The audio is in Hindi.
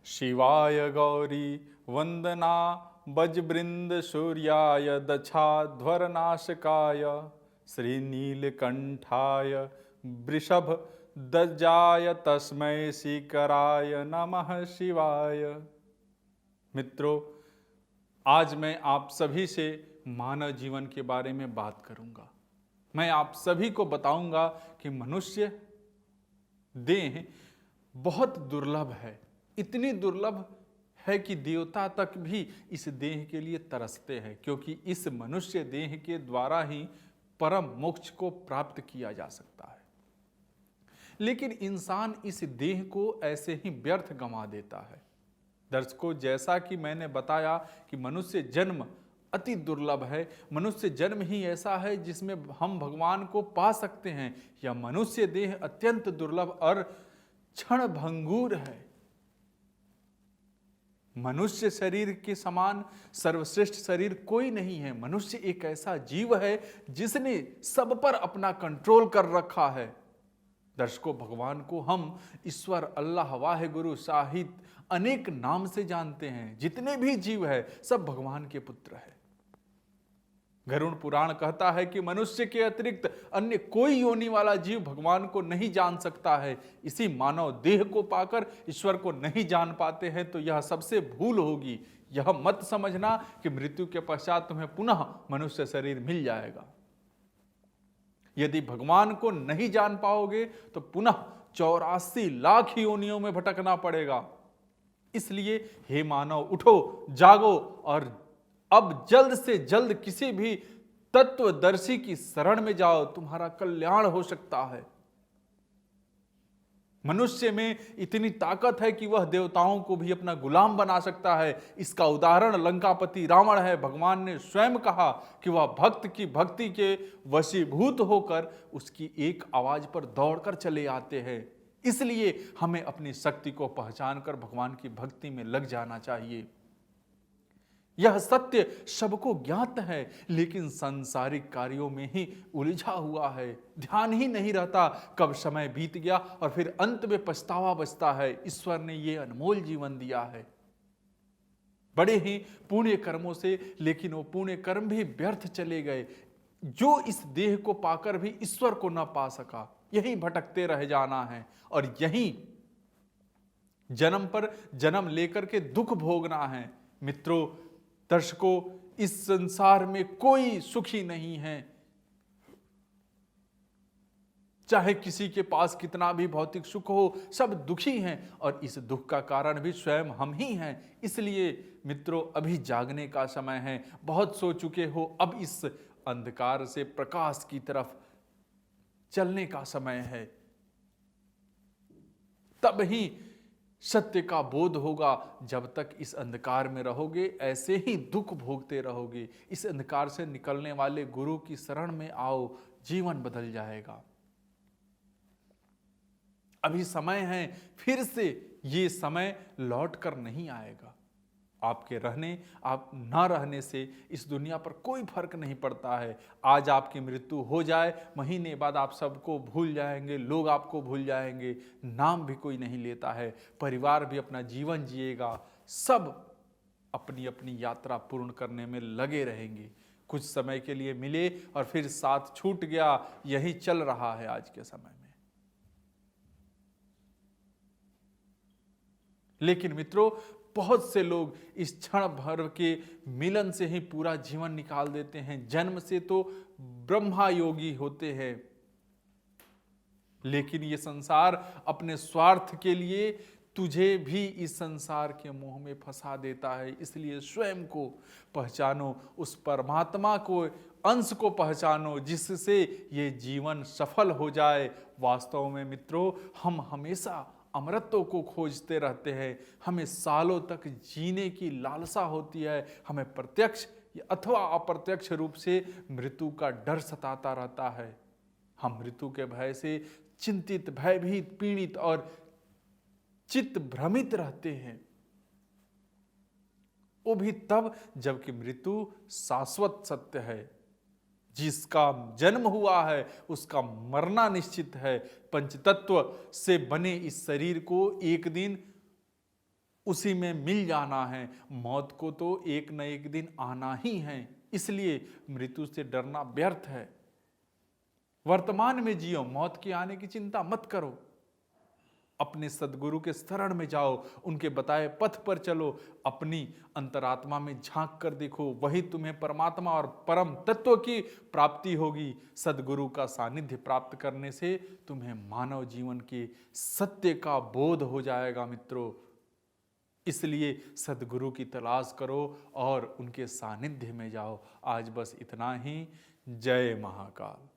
शिवाय गौरी वंदना बजबृंद सूर्याय दक्षाध्वरनाशकाय श्रीनीलकंठाय वृषभ दज्जाय तस्मै शिखराय नमः शिवाय। मित्रों, आज मैं आप सभी से मानव जीवन के बारे में बात करूंगा। मैं आप सभी को बताऊंगा कि मनुष्य देह बहुत दुर्लभ है। इतनी दुर्लभ है कि देवता तक भी इस देह के लिए तरसते हैं, क्योंकि इस मनुष्य देह के द्वारा ही परम मोक्ष को प्राप्त किया जा सकता है। लेकिन इंसान इस देह को ऐसे ही व्यर्थ गंवा देता है। दर्शकों, जैसा कि मैंने बताया कि मनुष्य जन्म अति दुर्लभ है। मनुष्य जन्म ही ऐसा है जिसमें हम भगवान को पा सकते हैं। यह मनुष्य देह अत्यंत दुर्लभ और क्षण भंगुर है। मनुष्य शरीर के समान सर्वश्रेष्ठ शरीर कोई नहीं है। मनुष्य एक ऐसा जीव है जिसने सब पर अपना कंट्रोल कर रखा है। दर्शकों, भगवान को हम ईश्वर, अल्लाह, वाहेगुरु, शाहिद अनेक नाम से जानते हैं। जितने भी जीव है सब भगवान के पुत्र है। गरुड़ पुराण कहता है कि मनुष्य के अतिरिक्त अन्य कोई योनि वाला जीव भगवान को नहीं जान सकता है। इसी मानव देह को पाकर ईश्वर को नहीं जान पाते हैं, तो यह सबसे भूल होगी। यह मत समझना कि मृत्यु के पश्चात तुम्हें पुनः मनुष्य शरीर मिल जाएगा। यदि भगवान को नहीं जान पाओगे तो पुनः 84 लाख योनियों में भटकना पड़ेगा। इसलिए हे मानव, उठो, जागो और अब जल्द से जल्द किसी भी तत्वदर्शी की शरण में जाओ। तुम्हारा कल्याण हो सकता है। मनुष्य में इतनी ताकत है कि वह देवताओं को भी अपना गुलाम बना सकता है। इसका उदाहरण लंकापति रावण है। भगवान ने स्वयं कहा कि वह भक्त की भक्ति के वशीभूत होकर उसकी एक आवाज पर दौड़कर चले आते हैं। इसलिए हमें अपनी शक्ति को पहचान कर भगवान की भक्ति में लग जाना चाहिए। यह सत्य सबको ज्ञात है, लेकिन सांसारिक कार्यों में ही उलझा हुआ है। ध्यान ही नहीं रहता कब समय बीत गया और फिर अंत में पछतावा बचता है। ईश्वर ने यह अनमोल जीवन दिया है बड़े ही पुण्य कर्मों से, लेकिन वो पुण्य कर्म भी व्यर्थ चले गए। जो इस देह को पाकर भी ईश्वर को न पा सका, यही भटकते रह जाना है और यही जन्म पर जन्म लेकर के दुख भोगना है। मित्रों, दर्शकों, इस संसार में कोई सुखी नहीं है। चाहे किसी के पास कितना भी भौतिक सुख हो, सब दुखी हैं और इस दुख का कारण भी स्वयं हम ही हैं। इसलिए मित्रों, अभी जागने का समय है। बहुत सो चुके हो, अब इस अंधकार से प्रकाश की तरफ चलने का समय है। तब ही सत्य का बोध होगा। जब तक इस अंधकार में रहोगे, ऐसे ही दुख भोगते रहोगे। इस अंधकार से निकलने वाले गुरु की शरण में आओ, जीवन बदल जाएगा। अभी समय है, फिर से ये समय लौट कर नहीं आएगा। आपके रहने, आप ना रहने से इस दुनिया पर कोई फर्क नहीं पड़ता है। आज आपकी मृत्यु हो जाए, महीने बाद आप सबको भूल जाएंगे, लोग आपको भूल जाएंगे, नाम भी कोई नहीं लेता है, परिवार भी अपना जीवन जिएगा, सब अपनी अपनी यात्रा पूर्ण करने में लगे रहेंगे। कुछ समय के लिए मिले और फिर साथ छूट गया, यही चल रहा है आज के समय में। लेकिन मित्रों, बहुत से लोग इस क्षण भर के मिलन से ही पूरा जीवन निकाल देते हैं। जन्म से तो ब्रह्मा योगी होते हैं, लेकिन ये संसार अपने स्वार्थ के लिए तुझे भी इस संसार के मोह में फंसा देता है। इसलिए स्वयं को पहचानो, उस परमात्मा को, अंश को पहचानो, जिससे ये जीवन सफल हो जाए। वास्तव में मित्रों, हम हमेशा अमरत्व को खोजते रहते हैं। हमें सालों तक जीने की लालसा होती है। हमें प्रत्यक्ष अथवा अप्रत्यक्ष रूप से मृत्यु का डर सताता रहता है। हम मृत्यु के भय से चिंतित, भयभीत, पीड़ित और चित्त भ्रमित रहते हैं। वो भी तब जबकि मृत्यु शाश्वत सत्य है। जिसका जन्म हुआ है उसका मरना निश्चित है। पंचतत्व से बने इस शरीर को एक दिन उसी में मिल जाना है। मौत को तो एक न एक दिन आना ही है, इसलिए मृत्यु से डरना व्यर्थ है। वर्तमान में जियो, मौत के आने की चिंता मत करो। अपने सद्गुरु के शरण में जाओ, उनके बताए पथ पर चलो, अपनी अंतरात्मा में झांक कर देखो, वही तुम्हें परमात्मा और परम तत्व की प्राप्ति होगी। सद्गुरु का सानिध्य प्राप्त करने से तुम्हें मानव जीवन के सत्य का बोध हो जाएगा मित्रों। इसलिए सद्गुरु की तलाश करो और उनके सानिध्य में जाओ। आज बस इतना ही। जय महाकाल।